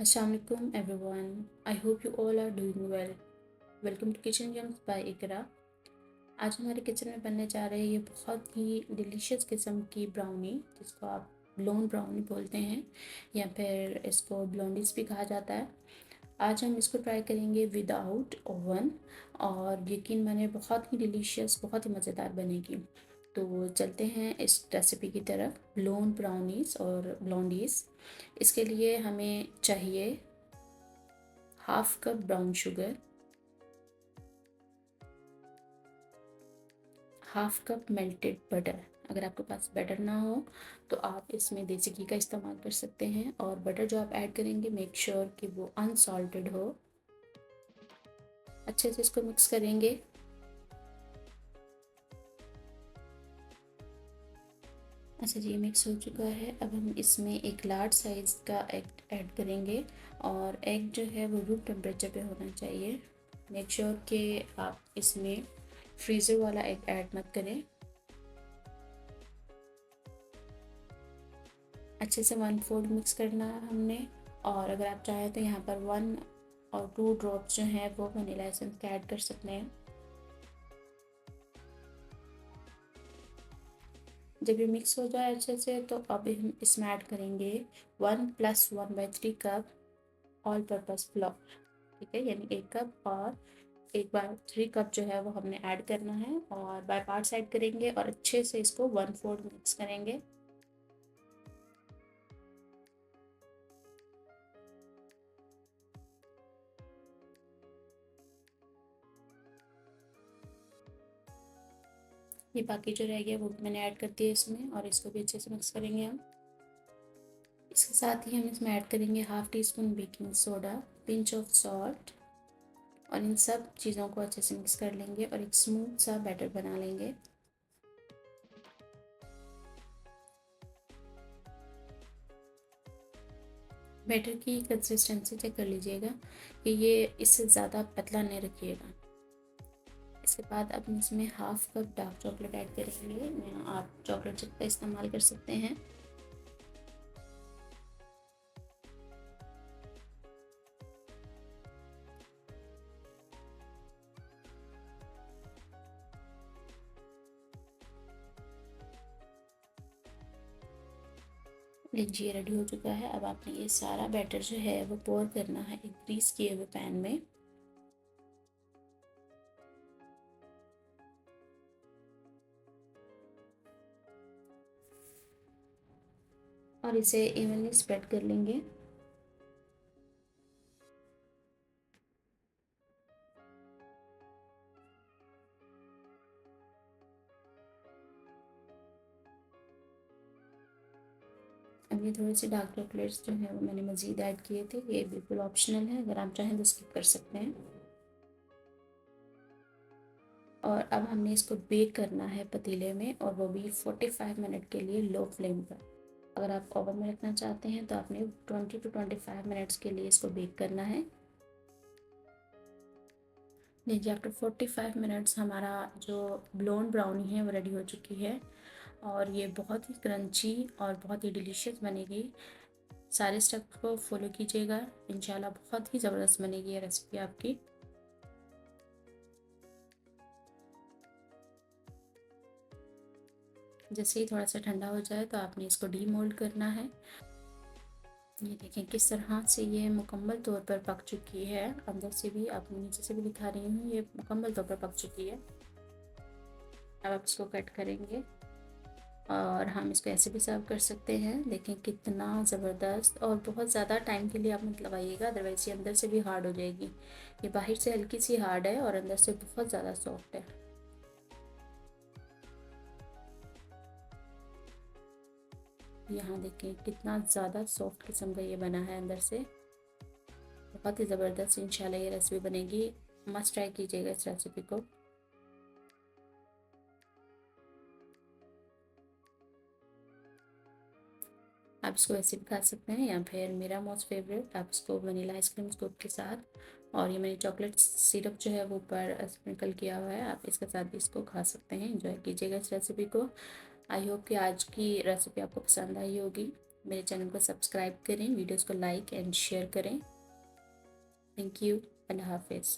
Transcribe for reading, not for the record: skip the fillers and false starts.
Assalamualaikum everyone. I hope you all are doing well. Welcome to Kitchen Gems by इकरा। आज हमारे kitchen में बनने जा रहे हैं ये बहुत ही डिलीशियस किस्म की ब्राउनी, जिसको आप ब्लोन ब्राउनी बोलते हैं या फिर इसको ब्लोंडीज भी कहा जाता है। आज हम इसको ट्राई करेंगे विदाउट ओवन और यकीन माने बहुत ही डिलीशियस, बहुत ही मज़ेदार बनेगी। तो चलते हैं इस रेसिपी की तरफ, ब्लोन ब्राउनीज और ब्लोंडीज। इसके लिए हमें चाहिए half cup brown sugar, half cup melted butter. अगर आपके पास बटर ना हो तो आप इसमें देसी घी का इस्तेमाल कर सकते हैं, और बटर जो आप ऐड करेंगे मेक श्योर कि वो अनसॉल्टेड हो। अच्छे से इसको मिक्स करेंगे। अच्छा जी, मिक्स हो चुका है। अब हम इसमें एक लार्ज साइज़ का एग ऐड करेंगे, और एग जो है वो रूम टेम्परेचर पे होना चाहिए। मेक श्योर कि आप इसमें फ्रीज़र वाला एग ऐड मत करें। अच्छे से 1/4 मिक्स करना है हमने, और अगर आप चाहें तो यहाँ पर 1 और 2 ड्रॉप्स जो हैं वो वनीला एसेंस के ऐड कर सकते हैं। जब ये मिक्स हो जाए अच्छे से तो अब हम इसमें ऐड करेंगे 1 + 1/3 कप ऑल पर्पस फ्लोर। ठीक है, यानी 1 कप और 1/3 कप जो है वो हमने ऐड करना है, और बाय पार्ट्स ऐड करेंगे और अच्छे से इसको 1/4 मिक्स करेंगे। ये बाकी जो रह गया वो भी मैंने ऐड कर दिया इसमें, और इसको भी अच्छे से मिक्स करेंगे हम। इसके साथ ही हम इसमें ऐड करेंगे half tea spoon baking soda, pinch of salt, और इन सब चीज़ों को अच्छे से मिक्स कर लेंगे और एक स्मूथ सा बैटर बना लेंगे। बैटर की कंसिस्टेंसी चेक कर लीजिएगा कि ये इससे ज़्यादा पतला नहीं रखिएगा। इसके बाद अब इसमें half cup dark chocolate add करेंगे, या आप चॉकलेट चिप का इस्तेमाल कर सकते हैं। लीजिए, रेडी हो चुका है। अब आपने ये सारा बैटर जो है वो पोर करना है एक ग्रीस किए हुए पैन में। और इसे इवनली स्प्रेड कर लेंगे। अब ये थोड़े से डार्क चॉकलेट्स जो है वो मैंने मज़ीद ऐड किए थे, ये बिल्कुल ऑप्शनल है, अगर आप चाहें तो स्किप कर सकते हैं। और अब हमने इसको बेक करना है पतीले में, और वो भी 45 मिनट के लिए लो फ्लेम पर। अगर आप ओवन में रखना चाहते हैं तो आपने 20 to 25 मिनट्स के लिए इसको बेक करना है। लीजिए, आफ्टर 45 मिनट्स हमारा जो ब्लोन ब्राउनी है वो रेडी हो चुकी है, और ये बहुत ही क्रंची और बहुत ही डिलीशियस बनेगी। सारे स्टेप को फॉलो कीजिएगा, इंशाल्लाह बहुत ही ज़बरदस्त बनेगी ये रेसिपी आपकी। जैसे ही थोड़ा सा ठंडा हो जाए तो आपने इसको डीमोल्ड करना है। ये देखें किस तरह से ये मुकम्मल तौर पर पक चुकी है, अंदर से भी, आपको नीचे से भी दिखा रही हूँ, ये मुकम्मल तौर पर पक चुकी है। अब आप इसको कट करेंगे और हम इसको ऐसे भी सर्व कर सकते हैं। देखें कितना ज़बरदस्त, और बहुत ज़्यादा टाइम के लिए आप मत लगाइएगा, अदरवाइज़ ये अंदर से भी हार्ड हो जाएगी। ये बाहर से हल्की सी हार्ड है और अंदर से बहुत ज़्यादा सॉफ्ट है। यहाँ देखें कितना ज़्यादा सॉफ्ट किस्म का ये बना है अंदर से, बहुत ही ज़बरदस्त। इंशाल्लाह ये रेसिपी बनेगी, मस्ट ट्राई कीजिएगा इस रेसिपी को। आप इसको ऐसे भी खा सकते हैं, या फिर मेरा मोस्ट फेवरेट, आप इसको वनीला आइसक्रीम स्कूप के साथ, और ये मैंने चॉकलेट सिरप जो है वो ऊपर स्प्रिंकल किया हुआ है, आप इसके साथ भी इसको खा सकते हैं। एंजॉय कीजिएगा इस रेसिपी को। आई होप कि आज की रेसिपी आपको पसंद आई होगी। मेरे चैनल को सब्सक्राइब करें, वीडियोस को लाइक एंड शेयर करें। Thank you. अल्लाह हाफिज़।